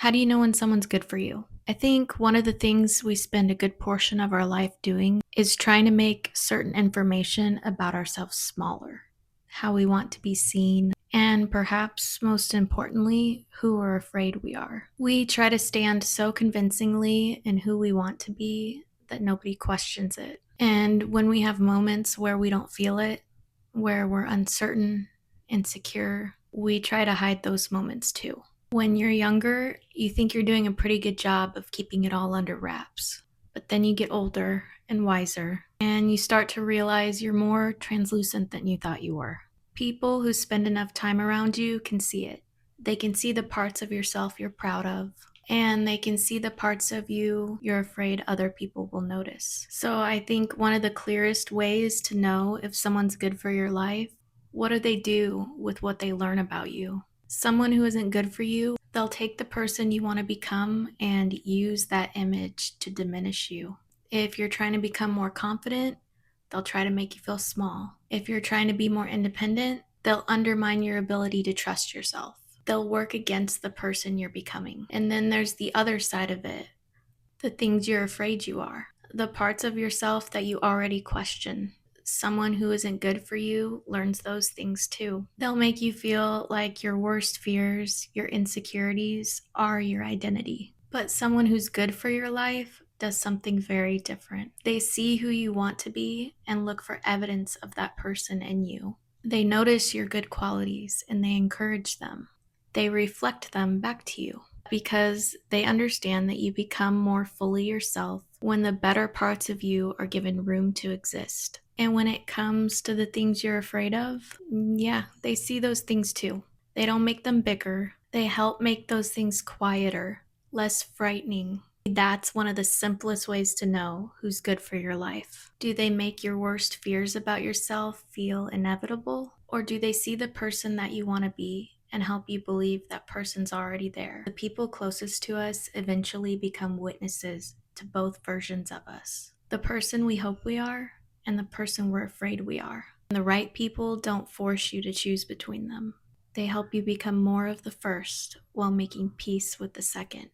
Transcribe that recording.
How do you know when someone's good for you? I think one of the things we spend a good portion of our life doing is trying to make certain information about ourselves smaller, how we want to be seen, and perhaps most importantly, who we're afraid we are. We try to stand so convincingly in who we want to be that nobody questions it. And when we have moments where we don't feel it, where we're uncertain, insecure, we try to hide those moments too. When you're younger, you think you're doing a pretty good job of keeping it all under wraps. But then you get older and wiser, and you start to realize you're more translucent than you thought you were. People who spend enough time around you can see it. They can see the parts of yourself you're proud of, and they can see the parts of you you're afraid other people will notice. So I think one of the clearest ways to know if someone's good for your life, what do they do with what they learn about you? Someone who isn't good for you, they'll take the person you want to become and use that image to diminish you. If you're trying to become more confident, they'll try to make you feel small. If you're trying to be more independent, they'll undermine your ability to trust yourself. They'll work against the person you're becoming. And then there's the other side of it, the things you're afraid you are, the parts of yourself that you already question. Someone who isn't good for you learns those things too. They'll make you feel like your worst fears, your insecurities are your identity. But someone who's good for your life does something very different. They see who you want to be and look for evidence of that person in you. They notice your good qualities and they encourage them. They reflect them back to you because they understand that you become more fully yourself when the better parts of you are given room to exist. And when it comes to the things you're afraid of, yeah, they see those things too. They don't make them bigger. They help make those things quieter, less frightening. That's one of the simplest ways to know who's good for your life. Do they make your worst fears about yourself feel inevitable? Or do they see the person that you want to be and help you believe that person's already there? The people closest to us eventually become witnesses to both versions of us. The person we hope we are and the person we're afraid we are. And the right people don't force you to choose between them. They help you become more of the first while making peace with the second.